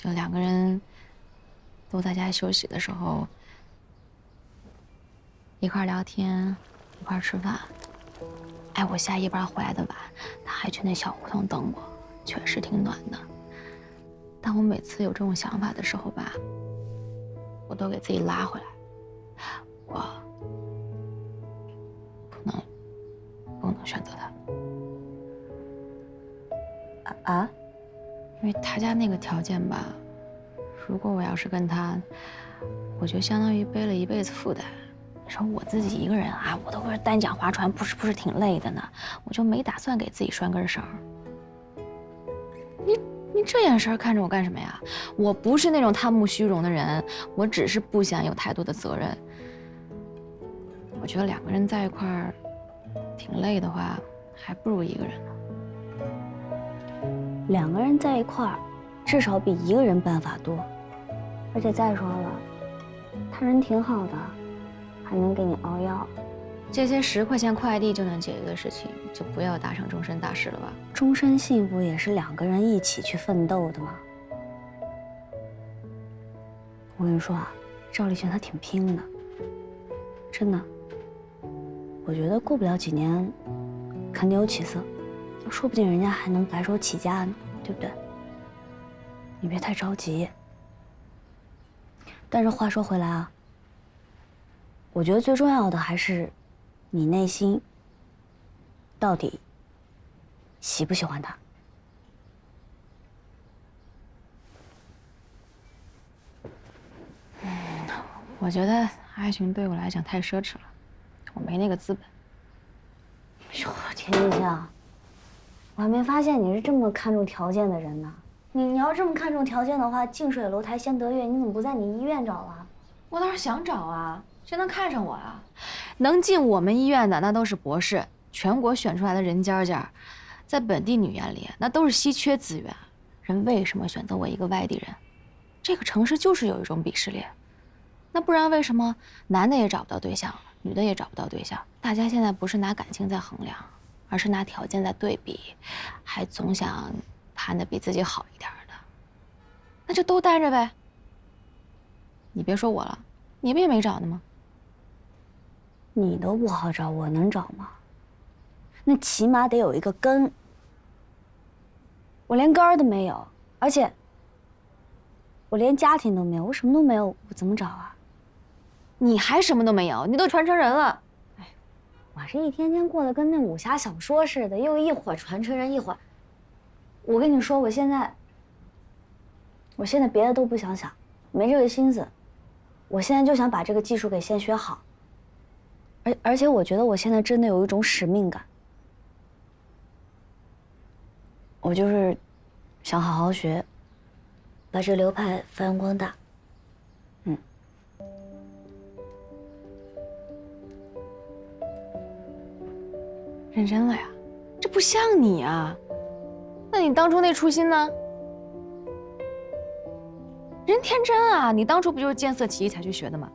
就两个人都在家休息的时候，一块聊天，一块吃饭。哎，我下夜班回来的晚，他还去那小胡同等我，确实挺暖的。但我每次有这种想法的时候吧，我都给自己拉回来，我不能选择他。啊？因为他家那个条件吧，如果我要是跟他，我就相当于背了一辈子负担。你说我自己一个人啊，我都是单桨划船，不是挺累的呢？我就没打算给自己拴根绳。你这眼神看着我干什么呀？我不是那种贪慕虚荣的人，我只是不想有太多的责任。我觉得两个人在一块儿挺累的话，还不如一个人呢。两个人在一块儿，至少比一个人办法多。而且再说了，他人挺好的，还能给你熬药。这些10块钱快递就能解决的事情，就不要达成终身大事了吧？终身幸福也是两个人一起去奋斗的嘛。我跟你说啊，赵立群他挺拼的，真的。我觉得过不了几年，肯定有起色，说不定人家还能白手起家呢，对不对？你别太着急。但是话说回来啊，我觉得最重要的还是，你内心到底喜不喜欢他？我觉得爱情对我来讲太奢侈了，我没那个资本。哟，田静香，我还没发现你是这么看重条件的人呢。你要这么看重条件的话，近水楼台先得月，你怎么不在你医院找啊？我倒是想找啊，谁能看上我啊？能进我们医院的那都是博士，全国选出来的人尖尖，在本地女院里那都是稀缺资源。人为什么选择我一个外地人？这个城市就是有一种鄙视链。那不然为什么男的也找不到对象，女的也找不到对象？大家现在不是拿感情在衡量，而是拿条件在对比，还总想攀的比自己好一点的。那就都单着呗。你别说我了，你不也没找呢吗？你都不好找，我能找吗？那起码得有一个根。我连根儿都没有，而且我连家庭都没有，我什么都没有，我怎么找啊？你还什么都没有，你都传承人了。我这一天天过得跟那武侠小说似的，又一会儿传承人，一会儿……我跟你说，我现在别的都不想想，没这个心思。我现在就想把这个技术给先学好。而且我觉得我现在真的有一种使命感，我就是想好好学，把这流派发扬光大。认真了呀？这不像你啊。那你当初那初心呢？人天真啊，你当初不就是见色起意才去学的吗？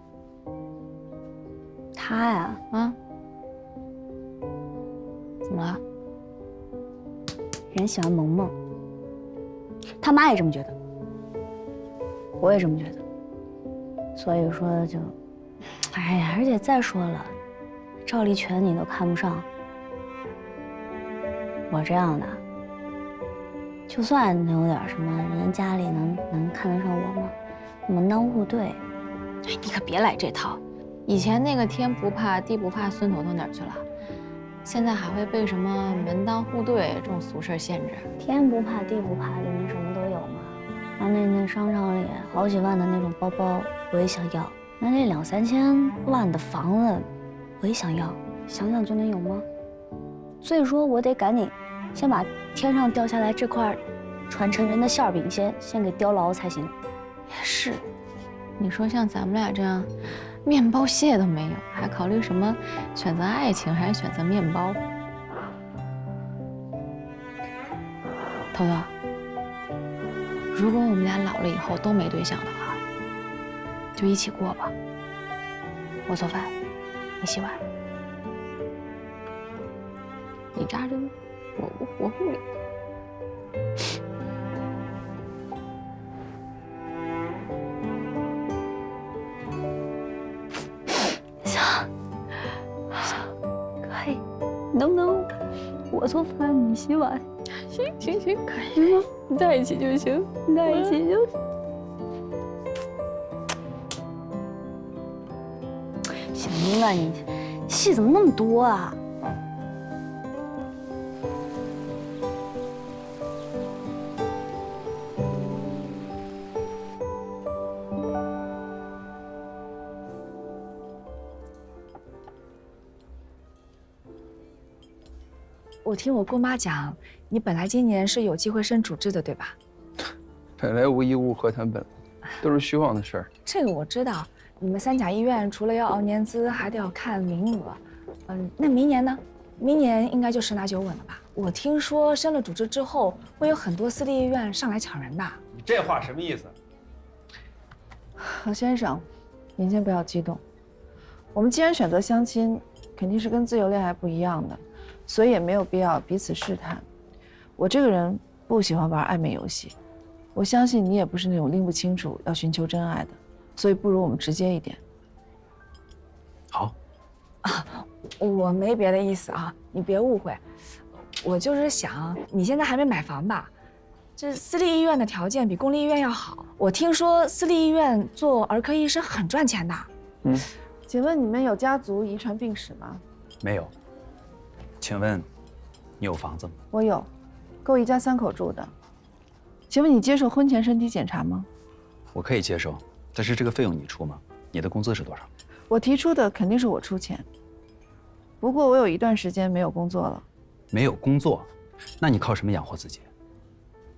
他呀，啊？怎么了？人喜欢萌萌，他妈也这么觉得，我也这么觉得，所以说就，哎呀，而且再说了，赵立权你都看不上，我这样的，就算能有点什么，人家家里能看得上我吗？门当户对。哎，你可别来这套。以前那个天不怕地不怕孙头头哪儿去了？现在还会被什么门当户对这种俗事限制？天不怕地不怕里面什么都有嘛。然后那商场里好几万的那种包包我也想要，那2、3千万的房子我也想要，想想就能有吗？所以说我得赶紧先把天上掉下来这块传承人的馅饼先给叼牢才行。也是，你说像咱们俩这样，面包屑都没有，还考虑什么选择爱情还是选择面包？头头，如果我们俩老了以后都没对象的话，就一起过吧。我做饭，你洗碗，你扎针，我护理。能不能我做饭你洗碗？行，可以吗？在一起就行，在一起就行。行了，你戏怎么那么多啊？我听我姑妈讲，你本来今年是有机会升主治的，对吧？本来无一物，何谈本来，都是虚妄的事儿。这个我知道。你们三甲医院除了要熬年资，还得要看名额。那明年呢？明年应该就十拿九稳了吧？我听说升了主治之后，会有很多私立医院上来抢人的。你这话什么意思？何先生，您先不要激动。我们既然选择相亲，肯定是跟自由恋爱不一样的，所以也没有必要彼此试探。我这个人不喜欢玩暧昧游戏，我相信你也不是那种拎不清楚要寻求真爱的，所以不如我们直接一点。好。我没别的意思啊，你别误会。我就是想，你现在还没买房吧？这私立医院的条件比公立医院要好。我听说私立医院做儿科医生很赚钱的。请问你们有家族遗传病史吗？没有。请问，你有房子吗？我有，够一家3口住的。请问你接受婚前身体检查吗？我可以接受，但是这个费用你出吗？你的工资是多少？我提出的肯定是我出钱。不过我有一段时间没有工作了。没有工作，那你靠什么养活自己？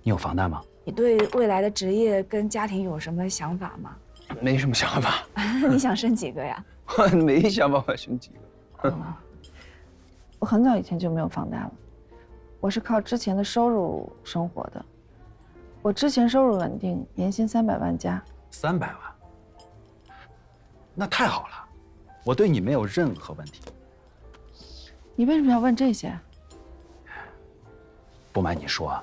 你有房贷吗？你对未来的职业跟家庭有什么想法吗？没什么想法。你想生几个呀？我没想办法生几个。我很早以前就没有房贷了，我是靠之前的收入生活的。我之前收入稳定，年薪300万加。300万？那太好了，我对你没有任何问题。你为什么要问这些？不瞒你说，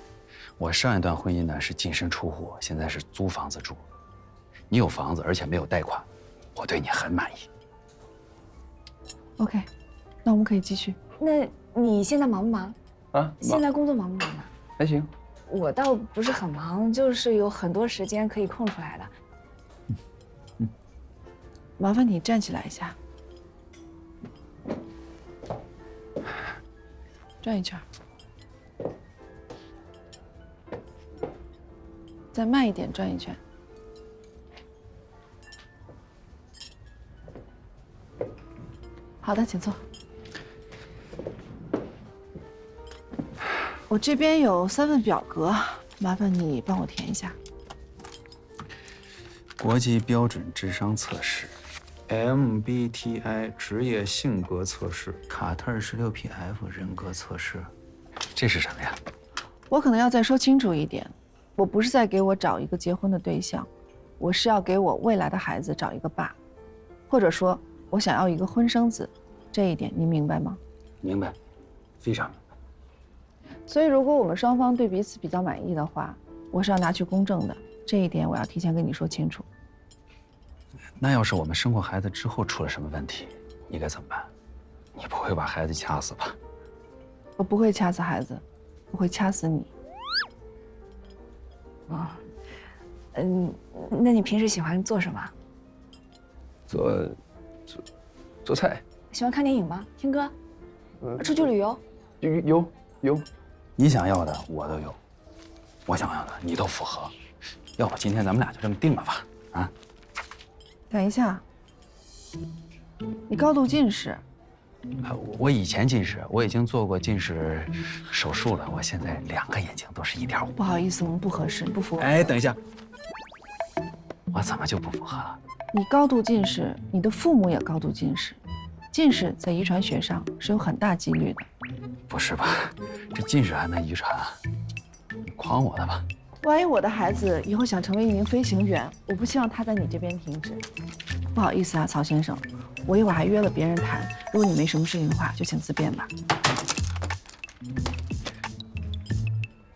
我上一段婚姻呢是净身出户，现在是租房子住。你有房子，而且没有贷款，我对你很满意。OK， 那我们可以继续。那你现在忙不忙？现在工作忙不忙呢？还行。我倒不是很忙，就是有很多时间可以空出来的。麻烦你站起来一下，转一圈，再慢一点转一圈。好的，请坐。我这边有3份表格，麻烦你帮我填一下。国际标准智商测试 ，MBTI 职业性格测试，卡特尔16P-F 人格测试，这是什么呀？我可能要再说清楚一点，我不是在给我找一个结婚的对象，我是要给我未来的孩子找一个爸，或者说，我想要一个婚生子，这一点你明白吗？明白，非常明白。所以，如果我们双方对彼此比较满意的话，我是要拿去公证的，这一点我要提前跟你说清楚。那要是我们生过孩子之后出了什么问题，你该怎么办？你不会把孩子掐死吧？我不会掐死孩子，我会掐死你。那你平时喜欢做什么？做菜。喜欢看电影吗？听歌？出去旅游？有。你想要的我都有，我想要的你都符合。要不今天咱们俩就这么定了吧？啊？等一下，你高度近视。我以前近视，我已经做过近视手术了，我现在2个眼睛都是1.5。不好意思，我们不合适，不符合。哎，等一下，我怎么就不符合了？你高度近视，你的父母也高度近视，近视在遗传学上是有很大几率的。不是吧？这近视还能遗传啊？你诓我的吧？万一我的孩子以后想成为一名飞行员，我不希望他在你这边停止。不好意思啊，曹先生，我一会儿还约了别人谈，如果你没什么事情的话，就请自便吧。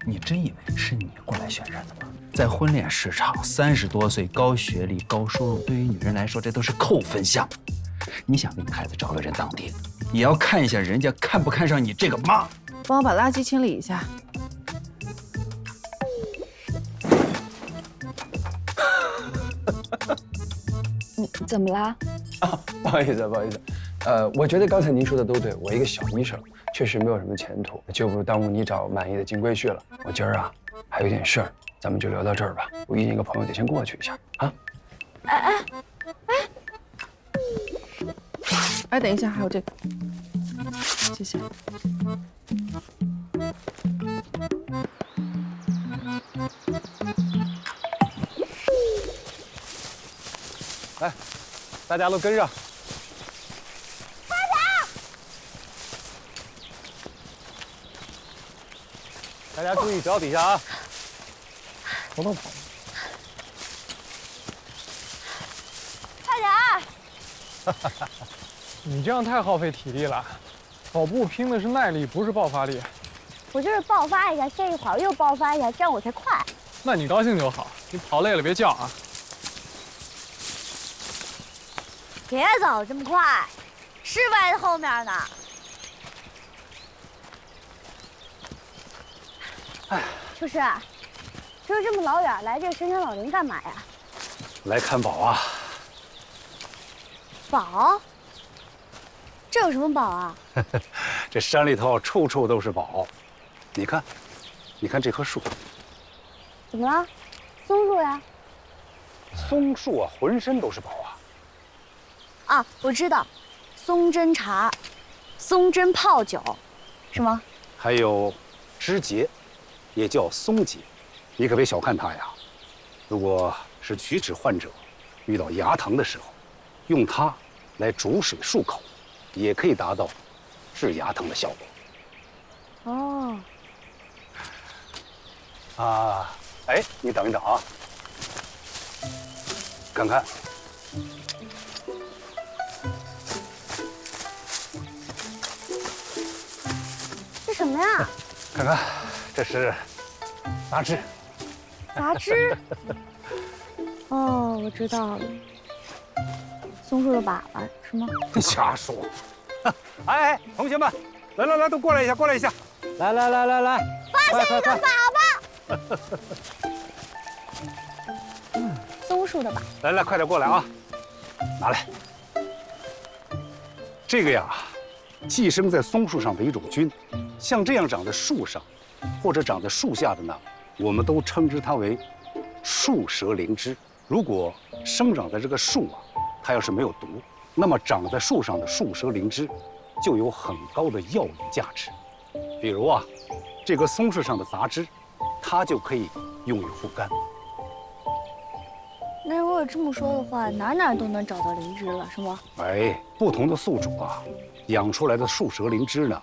你真以为是你过来选人的吗？在婚恋市场，30多岁、高学历、高收入，对于女人来说，这都是扣分项。你想给你孩子找个人当爹，也要看一下人家看不看上你这个妈。帮我把垃圾清理一下。你怎么啦？不好意思，不好意思。我觉得刚才您说的都对，我一个小医生确实没有什么前途，就不耽误你找满意的金龟婿了。我今儿啊还有点事儿，咱们就聊到这儿吧。我遇见一个朋友，得先过去一下啊。哎，等一下，还有这个，谢谢。来，大家都跟上。大家注意脚底下啊！跑跑跑！快点！你这样太耗费体力了，跑步拼的是耐力，不是爆发力。我就是爆发一下，歇一会儿又爆发一下，这样我才快。那你高兴就好，你跑累了别叫啊！别走这么快，是歪在后面呢。哎，秋实，就是这么老远来这深山老林干嘛呀？来看宝啊！宝？这有什么宝啊？这山里头处处都是宝，你看，你看这棵树，怎么了？松树呀？松树啊，浑身都是宝啊！啊，我知道，松针茶，松针泡酒，是吗？还有枝节，也叫松节，你可别小看它呀。如果是龋齿患者遇到牙疼的时候，用它来煮水漱口，也可以达到治牙疼的效果。哦，啊，哎，你等一等啊，看看，这什么呀？看看，这是杂枝。杂枝。哦，我知道了，松树的粑粑是吗？瞎说！哎，同学们，来，都过来一下，过来一下！来，发现一个粑粑。松树的粑。来，快点过来啊！拿来。这个呀，寄生在松树上的一种菌，像这样长在树上，或者长在树下的呢，我们都称之它为树蛇灵芝。如果生长在这个树啊，它要是没有毒，那么长在树上的树蛇灵芝就有很高的药理价值。比如啊，这个松树上的杂枝，它就可以用于护肝。那如果这么说的话，哪都能找到灵芝了，是吗？哎，不同的宿主啊，养出来的树蛇灵芝呢，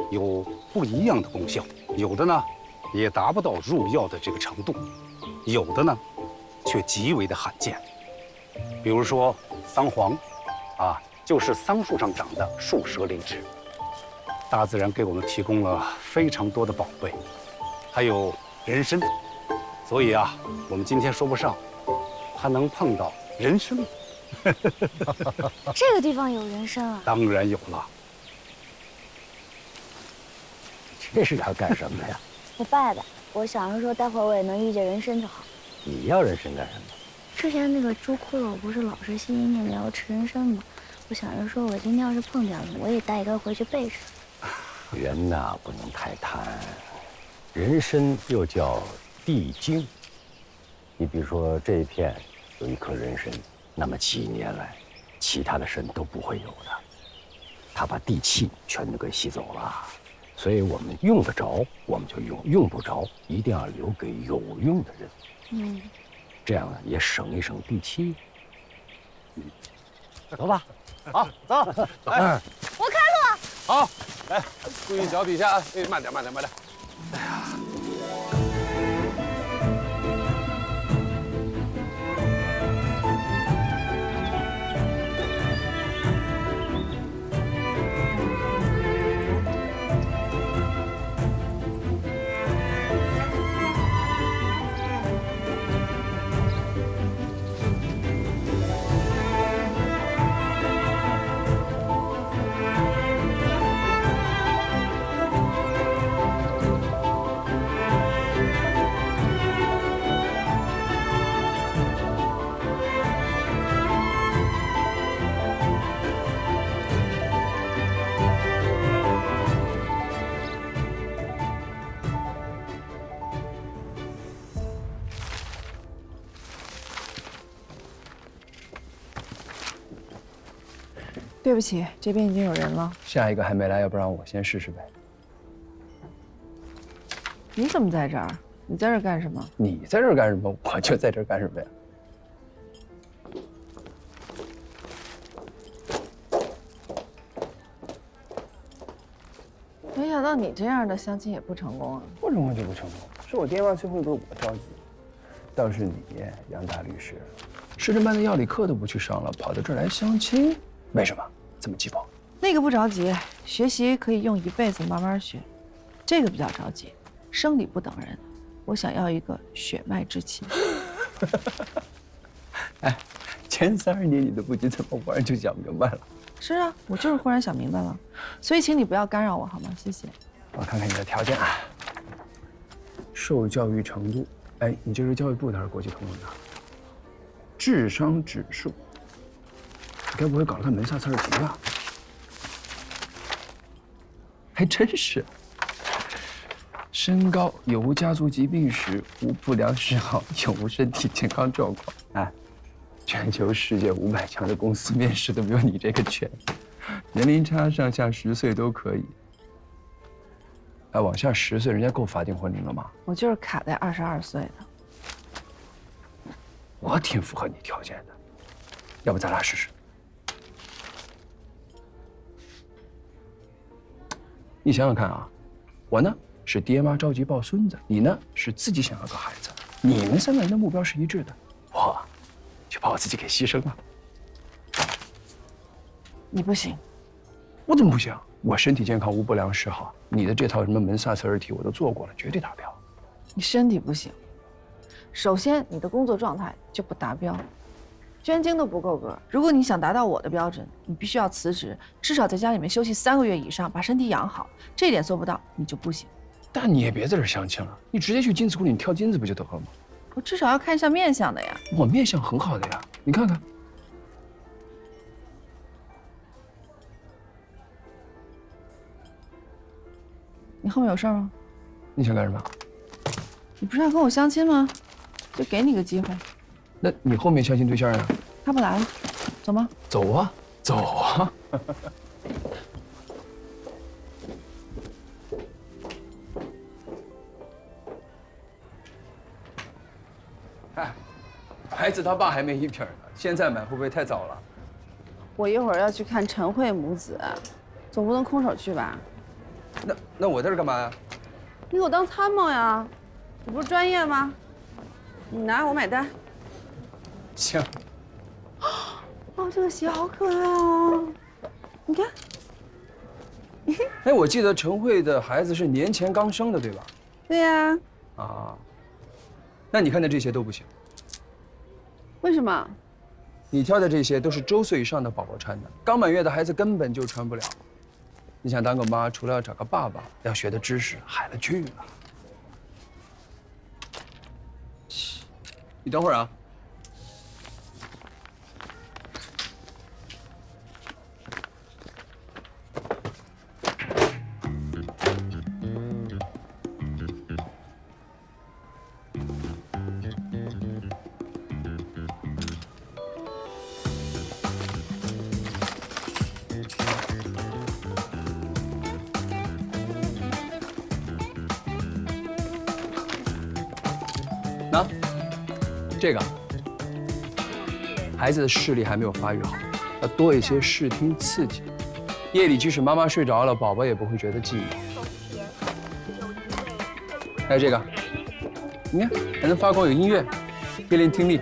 有不一样的功效，有的呢也达不到入药的这个程度，有的呢却极为的罕见。比如说桑黄，啊，就是桑树上长的树蛇灵芝。大自然给我们提供了非常多的宝贝，还有人参，所以啊，我们今天说不上，还能碰到人参。这个地方有人参啊？当然有了。这是要干什么呀？我拜拜，我想着说待会儿我也能遇见人参就好。你要人参干什么？之前那个猪骷髅不是老是心心念念要吃人参吗？我想着说，我今天要是碰见了，我也带一根回去备上。人呐，不能太贪。人参又叫地精。你比如说这一片有一棵人参，那么几年来，其他的参都不会有的。它把地气全都给吸走了，所以我们用得着我们就用，用不着一定要留给有用的人。嗯，这样呢也省一省地气。走吧。好，走。来，我开路。好，来，注意脚底下，哎，慢点。对不起，这边已经有人了。下一个还没来，要不然我先试试呗。你怎么在这儿？你在这儿干什么？你在这儿干什么？我就在这儿干什么呀？没想到你这样的相亲也不成功啊！不成功就不成功，是我爹妈最后一个我着急。倒是你，杨大律师，市政办的药理课都不去上了，跑到这儿来相亲，为什么这么急迫？那个不着急，学习可以用一辈子慢慢学。这个比较着急，生理不等人。我想要一个血脉之亲。哎，前30年你都不急，怎么忽然就想明白了？是啊，我就是忽然想明白了，所以请你不要干扰我好吗？谢谢。我看看你的条件啊，受教育程度，哎，你这是教育部的还是国际通用的？智商指数，你该不会搞了个门萨刺儿题吧？还真是。身高有无家族疾病史，无不良嗜好，有无身体健康状况？哎，全球世界500强的公司面试都没有你这个全，年龄差上下10岁都可以。哎，往下10岁，人家够法定婚龄了吗？我就是卡在22岁的。我挺符合你条件的，要不咱俩试试？你想想看啊，我呢是爹妈着急抱孙子，你呢是自己想要个孩子，你们3个人的目标是一致的，我就把我自己给牺牲了。你不行。我怎么不行？我身体健康，无不良嗜好，你的这套什么门萨刺儿题我都做过了，绝对达标。你身体不行，首先你的工作状态就不达标，捐精都不够格。如果你想达到我的标准，你必须要辞职，至少在家里面休息3个月以上，把身体养好。这一点做不到，你就不行。但你也别在这儿相亲了，你直接去金子库里挑金子不就得了吗？我至少要看一下面相的呀。我面相很好的呀，你看看。你后面有事吗？你想干什么？你不是要跟我相亲吗？就给你个机会。那你后面相亲对象呢？他不来了，走吗？走啊，走啊！哎，孩子他爸还没一撇呢，现在买会不会太早了？我一会儿要去看陈慧母子，总不能空手去吧？那我在这干嘛呀？你给我当参谋呀，你不是专业吗？你拿，我买单。行。哦，这个鞋好可爱哦，你看。哎，我记得陈慧的孩子是年前刚生的，对吧？对呀。啊，那你看的这些都不行。为什么？你挑的这些都是周岁以上的宝宝穿的，刚满月的孩子根本就穿不了。你想当个妈，除了要找个爸爸，要学的知识海了去了。嘘，你等会儿啊。那，这个孩子的视力还没有发育好，要多一些视听刺激。夜里即使妈妈睡着了，宝宝也不会觉得寂寞。还有这个，你看还能发光，有音乐，可以练听力。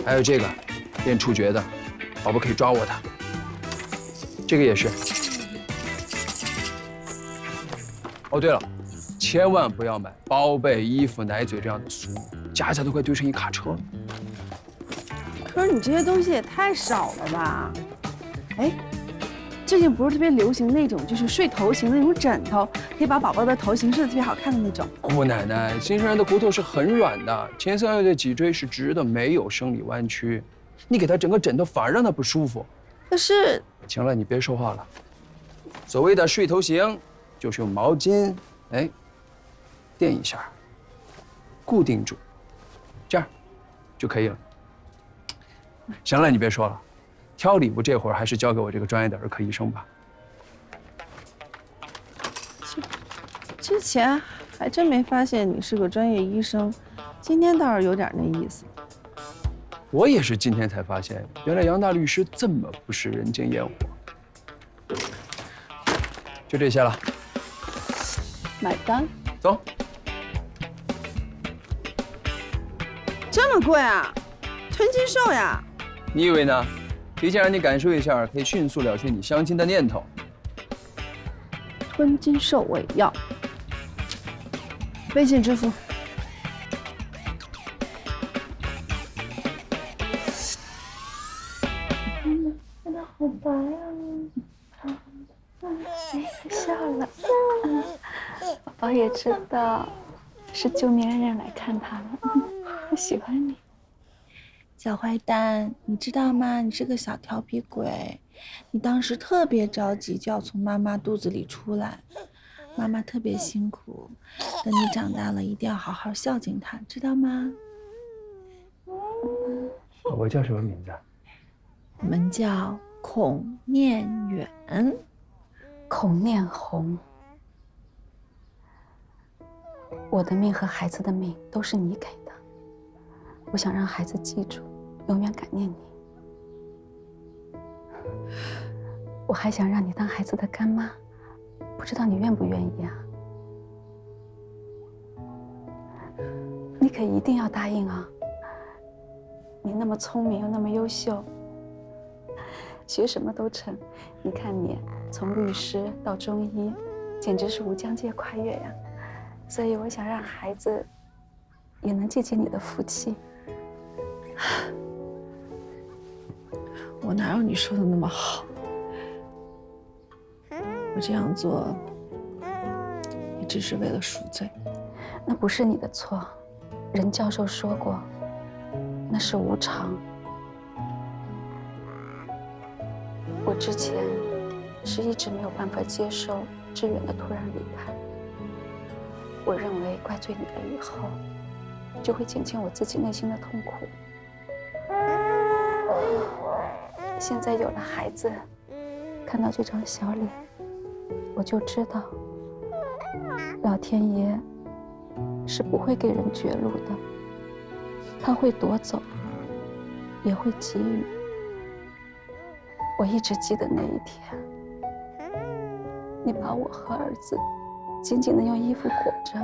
还有这个，练触觉的，宝宝可以抓握它。这个也是。哦，对了。千万不要买包被、衣服、奶嘴这样的俗物，加起来都快堆成一卡车了。可是你这些东西也太少了吧？哎，最近不是特别流行那种就是睡头型的那种枕头，可以把宝宝的头型设得特别好看的那种。姑奶奶，新生儿的骨头是很软的，前3个月的脊椎是直的，没有生理弯曲。你给他整个枕头反而让他不舒服。可是，行了，你别说话了。所谓的睡头型，就是用毛巾，哎。垫一下，固定住，这样就可以了。行了，你别说了，挑礼物这会儿还是交给我这个专业的儿科医生吧。之前还真没发现你是个专业医生，今天倒是有点那意思。我也是今天才发现，原来杨大律师这么不食人间烟火。就这些了，买单。走。这么贵啊？吞金兽呀？你以为呢？提前让你感受一下，可以迅速了却你相亲的念头。吞金兽我也要。微信支付。真的好白呀！笑了。宝宝也知道是救命恩人来看他了，我喜欢你。小坏蛋，你知道吗？你是个小调皮鬼，你当时特别着急就要从妈妈肚子里出来，妈妈特别辛苦，等你长大了一定要好好孝敬她，知道吗？我叫什么名字？我们叫孔念远。孔念红，我的命和孩子的命都是你给的，我想让孩子记住，永远感念你。我还想让你当孩子的干妈，不知道你愿不愿意啊？你可一定要答应啊！你那么聪明又那么优秀，学什么都成。你看你从律师到中医，简直是无疆界跨越呀！所以我想让孩子也能记起你的福气。我哪有你说的那么好？我这样做也只是为了赎罪。那不是你的错，任教授说过，那是无常。我之前是一直没有办法接受志远的突然离开，我认为怪罪你了以后，就会减轻我自己内心的痛苦。现在有了孩子，看到这张小脸，我就知道，老天爷是不会给人绝路的，他会夺走，也会给予。我一直记得那一天，你把我和儿子紧紧地用衣服裹着，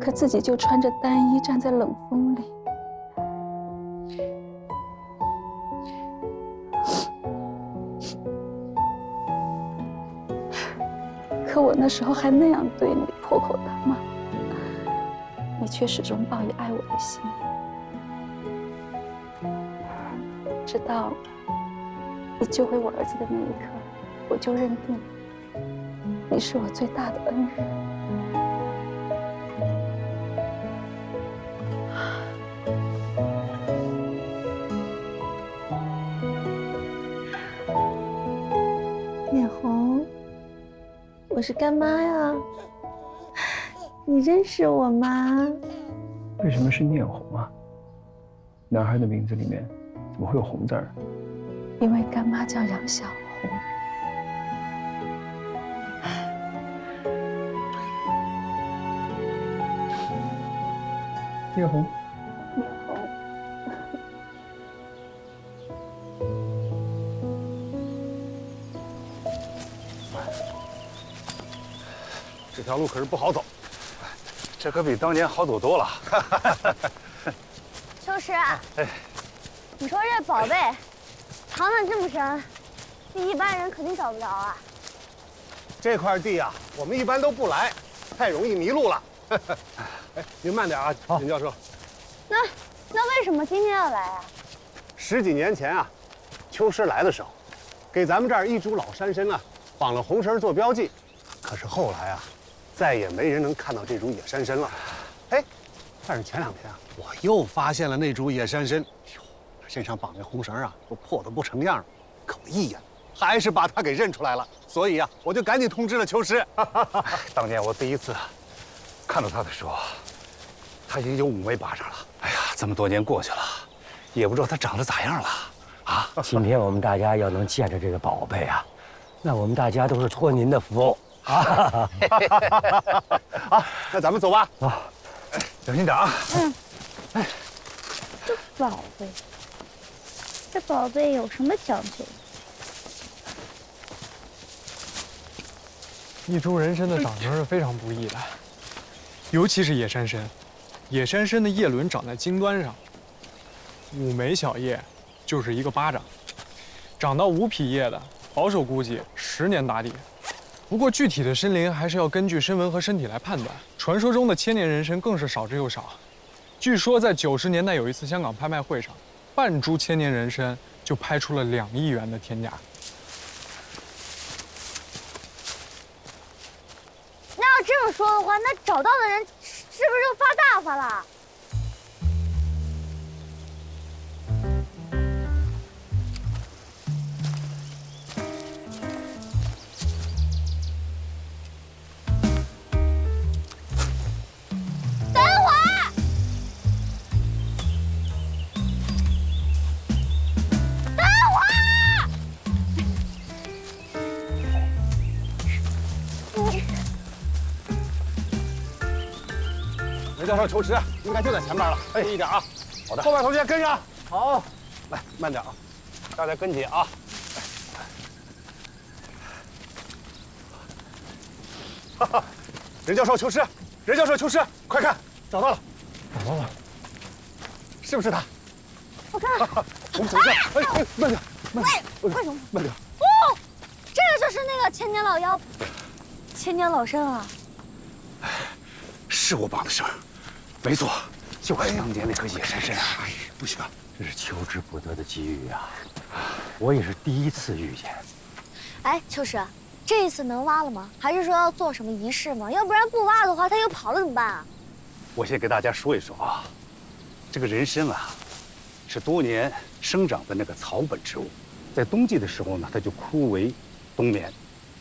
可自己就穿着单衣站在冷风里。可我那时候还那样对你，破口大骂，你却始终抱以爱我的心。直到你救回我儿子的那一刻，我就认定你是我最大的恩人。念红，我是干妈呀，你认识我吗？为什么是念红啊？男孩的名字里面怎么会有红字儿？因为干妈叫杨小红。念红。念红。这条路可是不好走，这可比当年好走多了。秋实，你说这宝贝藏得这么深，这一般人肯定找不着啊。这块地啊，我们一般都不来，太容易迷路了。哎，您慢点啊，任教授。那为什么今天要来啊10几年前啊，秋实来的时候，给咱们这儿一株老山参啊绑了红绳做标记。可是后来啊，再也没人能看到这株野山参了。哎，但是前2天啊，我又发现了那株野山参。哟，身上绑那红绳啊，都破得不成样了。可我一眼还是把它给认出来了。所以啊，我就赶紧通知了秋实。当年我第一次看到他的时候，他已经有5枚巴掌了。哎呀，这么多年过去了，也不知道它长得咋样了啊！今天我们大家要能见着这个宝贝啊，那我们大家都是托您的福啊！好，那咱们走吧。啊，小心点啊！这宝贝，这宝贝有什么讲究？一株人参的长成是非常不易的，尤其是野山参。野山参的叶轮长在茎端上，5枚小叶就是1个巴掌，长到5匹叶的，保守估计10年打底。不过具体的参龄还是要根据参纹和身体来判断。传说中的千年人参更是少之又少。据说在90年代有一次香港拍卖会上，半株千年人参就拍出了2亿元的天价。那要这么说的话，那找到的人是不是就发大发了？等会儿，等会儿，任教授求实应该就在前面了，注意一点啊。好的，后边同学跟上。好，来慢点啊，大家跟紧啊。哈哈，任教授求实，任教授求实，快看，找到了，找到了，是不是他？我看，我们走一下。哎，慢点，慢点，为什么？慢点。哦，这个就是那个千年老妖，千年老参啊！是我绑的绳，没错，就是当年那颗野山参啊！不行，这是求之不得的机遇啊！我也是第一次遇见。哎，秋实，这一次能挖了吗？还是说要做什么仪式吗？要不然不挖的话，他又跑了怎么办啊？我先给大家说一说啊，这个人参啊，是多年生长的那个草本植物，在冬季的时候呢，它就枯萎冬眠，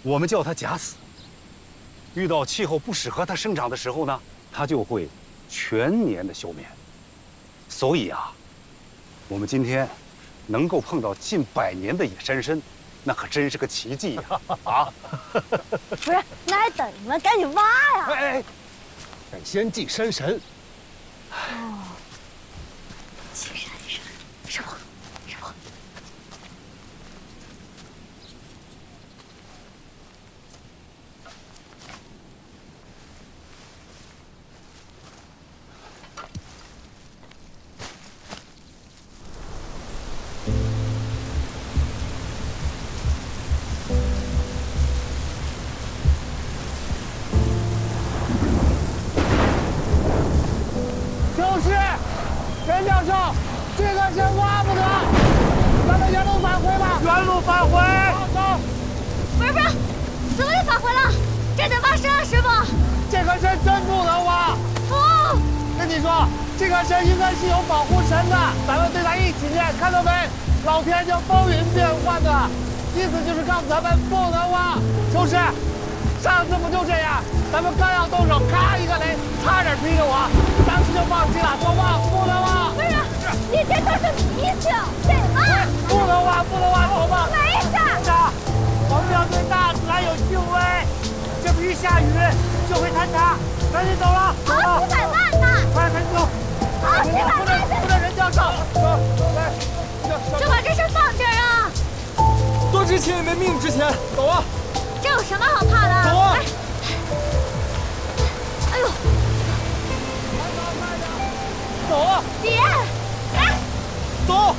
我们叫它假死。遇到气候不适合它生长的时候呢，它就会全年的休眠。所以啊，我们今天能够碰到近100年的野山参，那可真是个奇迹呀！啊，不是，那还等什么？赶紧挖呀！哎，得先祭山神。哦，祭山神，是不？是不？就是任教授，这个参挖不得，咱们原路返回吧。原路返回。走。不是，怎么又返回了？这得挖深啊，师傅。这颗参真不能挖。哦。跟你说，这颗参应该是有保护神的，咱们对它一起念，看到没？老天就风云变幻的，意思就是告诉咱们不能挖。秋实，上次不就这样？咱们刚要动手，咔一个雷，差点劈着我，当时就放弃了，说挖不能挖。不是，你这都是迷信，得挖。不能挖，不能挖，走吧。没事。我们要对大自然有敬畏，这不一下雨就会坍塌。赶紧走了，好几百万呢！快赶紧走。好几百万！不能任教授，走来。就把这事放这儿啊！多值钱也没命值钱，走啊！这有什么好怕的？走啊！哎呦！走啊！别！来！走！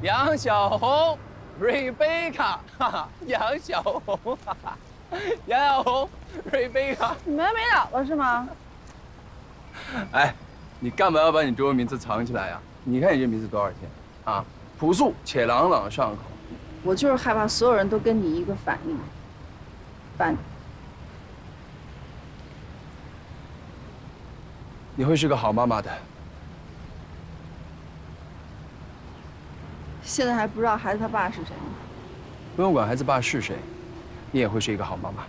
杨小红 ，Rebecca， 哈哈，杨小红，哈哈，杨小红 ，Rebecca， 你们没了了是吗？哎，你干嘛要把你中文名字藏起来呀？你看你这名字多少钱啊？朴素且朗朗上口，我就是害怕所有人都跟你一个反应，你会是个好妈妈的。现在还不知道孩子他爸是谁呢。不用管孩子爸是谁，你也会是一个好妈妈。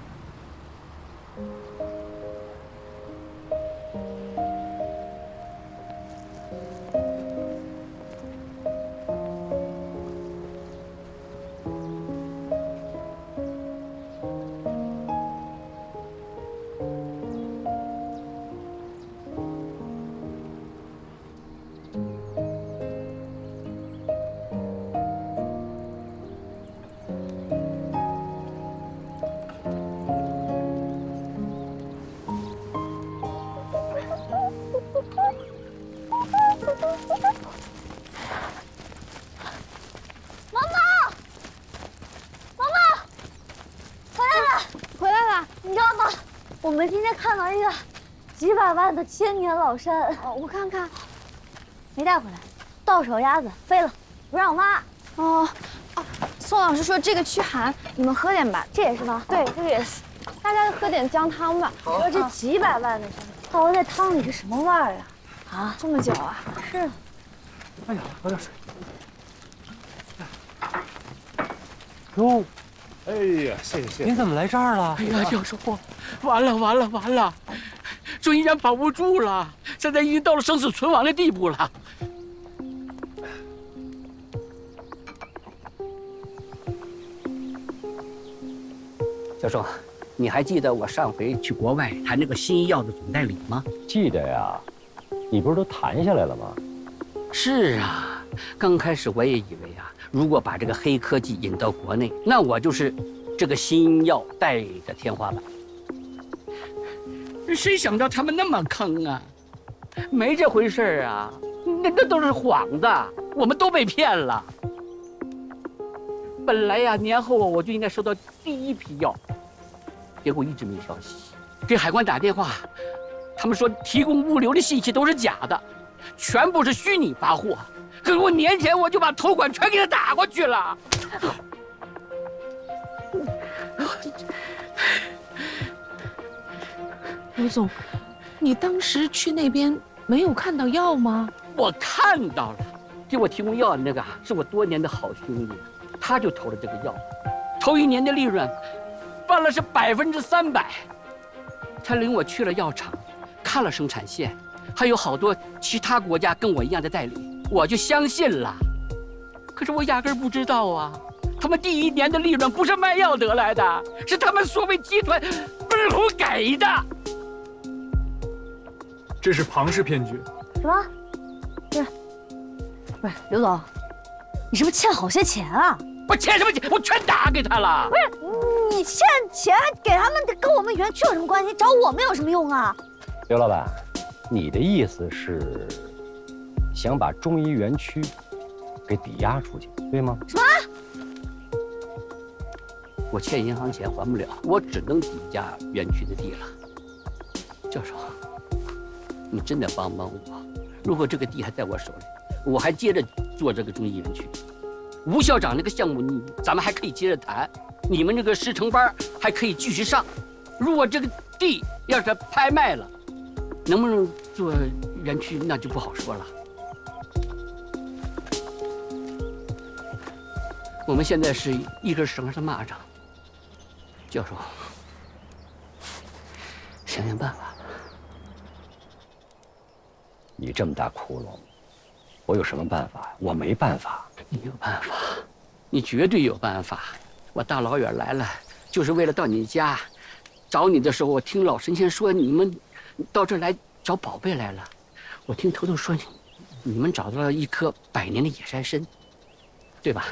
我们今天看到一个几百万的千年老山，我看看，没带回来，到手鸭子飞了，不让挖。宋老师说这个驱寒，你们喝点吧。这也是吗？对，这个也是。大家喝点姜汤吧。说这几百万的山，泡在汤里是什么味儿啊？啊，这么久啊？是。哎呀，喝点水。哟，哎呀，谢谢。您怎么来这儿了？哎呀，教授，完了！中医院保不住了，现在已经到了生死存亡的地步了。教授，你还记得我上回去国外谈那个新医药的总代理吗？记得呀，你不是都谈下来了吗？是啊，刚开始我也以为啊，如果把这个黑科技引到国内，那我就是这个新药代理的天花板。谁想到他们那么坑啊？没这回事啊，那都是幌子，我们都被骗了。本来呀，年后我就应该收到第一批药，结果一直没消息。给海关打电话，他们说提供物流的信息都是假的，全部是虚拟发货。可是我年前我就把头款全给他打过去了。刘总，你当时去那边没有看到药吗？我看到了，给我提供药的那个是我多年的好兄弟，他就投了这个药，头1年的利润翻了是300%。他领我去了药厂，看了生产线，还有好多其他国家跟我一样的代理，我就相信了。可是我压根儿不知道啊，他们第1年的利润不是卖药得来的，是他们所谓集团分红给的。这是庞氏骗局。什么？不是刘总，你是不是欠好些钱啊？我欠什么钱？我全打给他了。不是，你欠钱给他们，跟我们园区有什么关系？找我们有什么用啊？刘老板，你的意思是想把中医园区给抵押出去，对吗？什么？我欠银行钱还不了，我只能抵押园区的地了。教授，你真得帮帮我。如果这个地还在我手里，我还接着做这个中医园区。吴校长那个项目，咱们还可以接着谈。你们这个师承班还可以继续上。如果这个地要是拍卖了，能不能做园区那就不好说了。我们现在是一根绳上蚂蚱。教授，想想办法吧。你这么大窟窿，我有什么办法？我没办法。你有办法，你绝对有办法。我大老远来了，就是为了到你家找你的时候，我听老神仙说你们到这儿来找宝贝来了。我听头头说你们找到了一颗100年的野山参，对吧？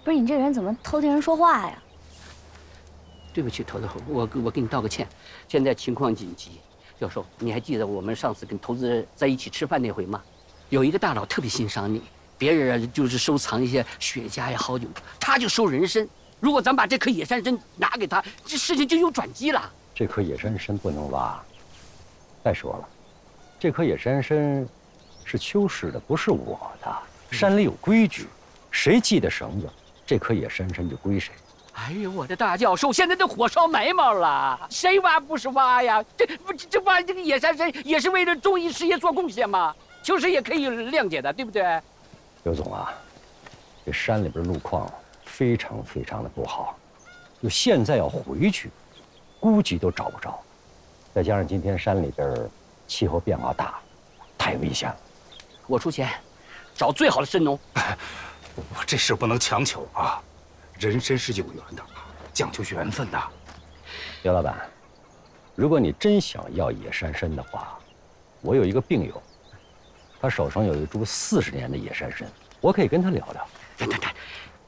不是，你这人怎么偷听人说话呀？对不起，头头，我给你道个歉。现在情况紧急。教授，你还记得我们上次跟投资人在一起吃饭那回吗？有一个大佬特别欣赏你，别人就是收藏一些雪茄呀、好酒，他就收人参。如果咱把这颗野山参拿给他，这事情就有转机了。这颗野山参不能挖。再说了，这颗野山参是邱氏的，不是我的。山里有规矩，谁系的绳子，这颗野山参就归谁。哎呦，我的大教授，现在都火烧眉毛了，谁挖不是挖呀？这挖这个野山参也是为了中医事业做贡献嘛，秋实也可以谅解的，对不对？刘总啊，这山里边路况非常非常的不好，就现在要回去，估计都找不着。再加上今天山里边气候变化大，太危险了。我出钱，找最好的参农。我这事不能强求啊。人参是有缘的，讲究缘分的。刘老板，如果你真想要野山参的话，我有一个病友，他手上有一株40年的野山参，我可以跟他聊聊。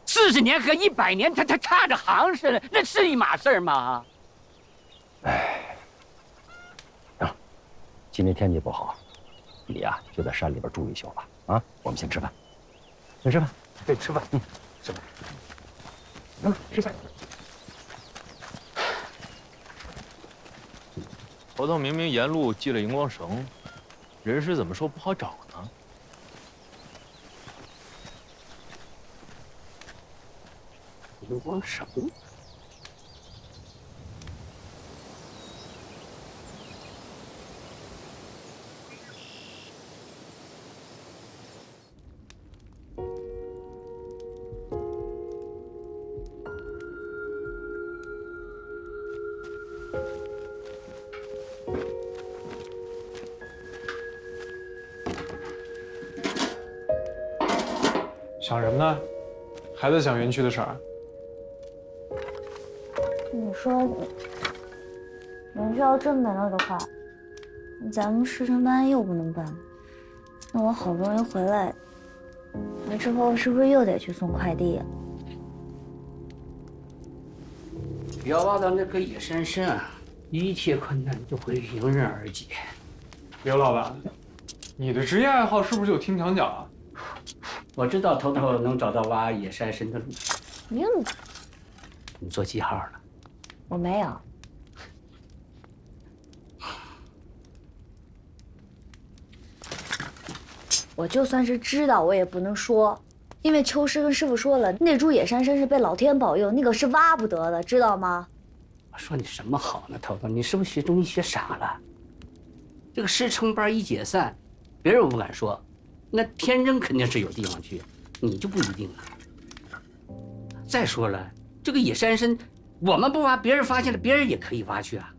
40年和100年，他差着行似的，那是一码事吗？哎，行，今天天气不好，你呀就在山里边住一宿吧。啊，我们先吃饭，先吃饭。对，吃饭，吃饭。吃饭。头头明明沿路系了荧光绳，人是怎么说不好找呢？荧光绳。想什么呢？还在想园区的事儿？你说，园区要真没了的话，咱们师承班又不能办。那我好不容易回来，那之后是不是又得去送快递啊？要挖到那颗野山参啊，一切困难就会迎刃而解。刘老板，你的职业爱好是不是就听讲讲啊？我知道头头能找到挖野山参的路。你做记号了？我没有。我就算是知道，我也不能说，因为秋师跟师傅说了，那株野山参是被老天保佑，那个是挖不得的，知道吗？我说你什么好呢，头头？你是不是学中医学傻了？这个师承班一解散，别人我不敢说，那天真肯定是有地方去，你就不一定了。再说了，这个野山参，我们不挖，别人发现了，别人也可以挖去啊。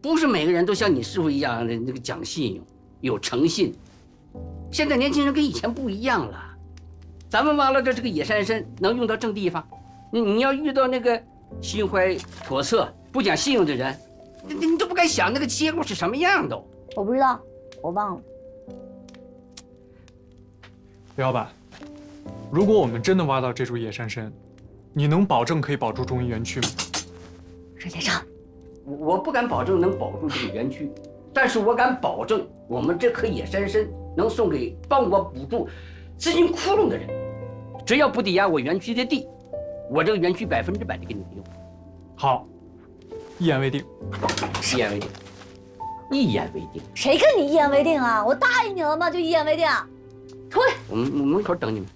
不是每个人都像你师傅一样的那个讲信用、有诚信。现在年轻人跟以前不一样了，咱们挖了这个野山参能用到正地方，你要遇到那个心怀叵测、不讲信用的人，你都不敢想那个结果是什么样的。我不知道，我忘了。刘老板，如果我们真的挖到这株野山参，你能保证可以保住中医园区吗？任先生，我不敢保证能保住这个园区，但是我敢保证我们这颗野山参能送给帮我补助资金窟窿的人。只要不抵押我园区的地，我这个园区100%的给你用。好，一言为定。一言为定。一言为定。谁跟你一言为定啊？我答应你了吗？就一言为定。出来！我门口等你们。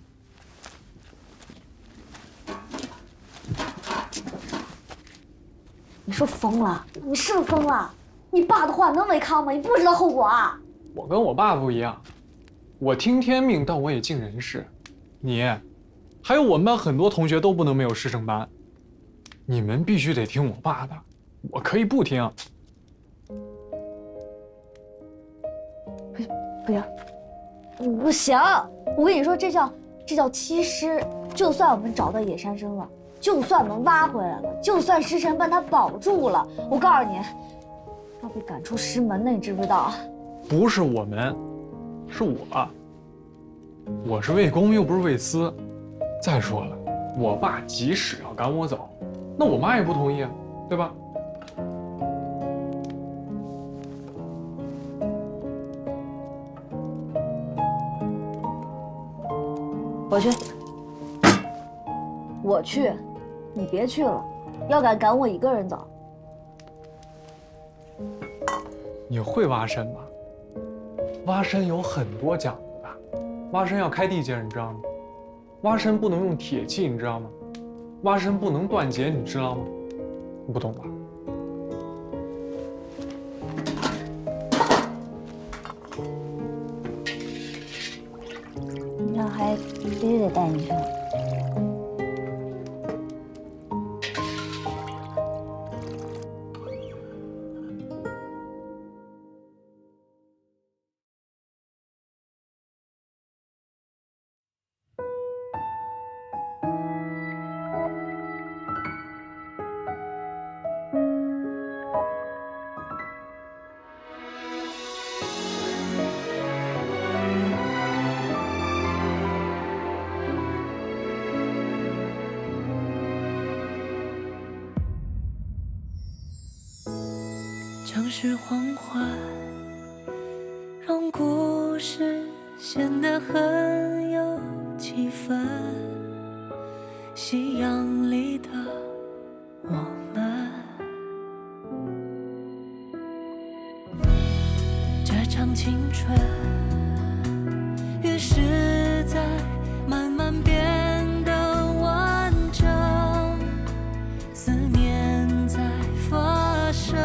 你说疯了？你是不是疯了？你爸的话能违抗吗？你不知道后果啊！我跟我爸不一样，我听天命，但我也尽人事。你，还有我们班很多同学都不能没有师承班，你们必须得听我爸的，我可以不听。不行，不行！我跟你说，这叫欺师。就算我们找到野山参了，就算我们挖回来了，就算师承班他保住了，我告诉你，要被赶出师门的，你知不知道？不是我们，是我。我是为公，又不是为私。再说了，我爸即使要赶我走，那我妈也不同意啊，对吧？我去，我去，你别去了。要敢赶我一个人走。你会挖参吗？挖参有很多讲究的，挖参要开地界，你知道吗？挖参不能用铁器，你知道吗？挖参不能断节，你知道吗？你不懂吧？那还必须得带你去。城市黄昏，让故事显得很有气氛。夕阳里的我们，这场青春于是在慢慢变得完整，思念在发生。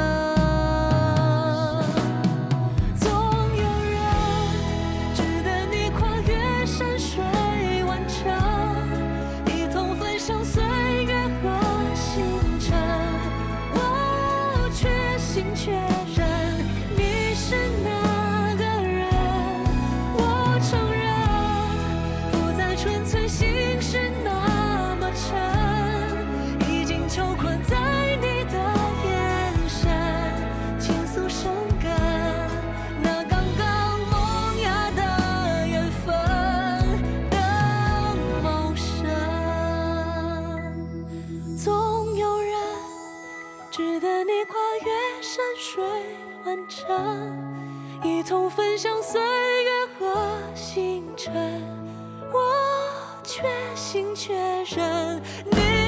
一同分享岁月和星辰，我却心却认你。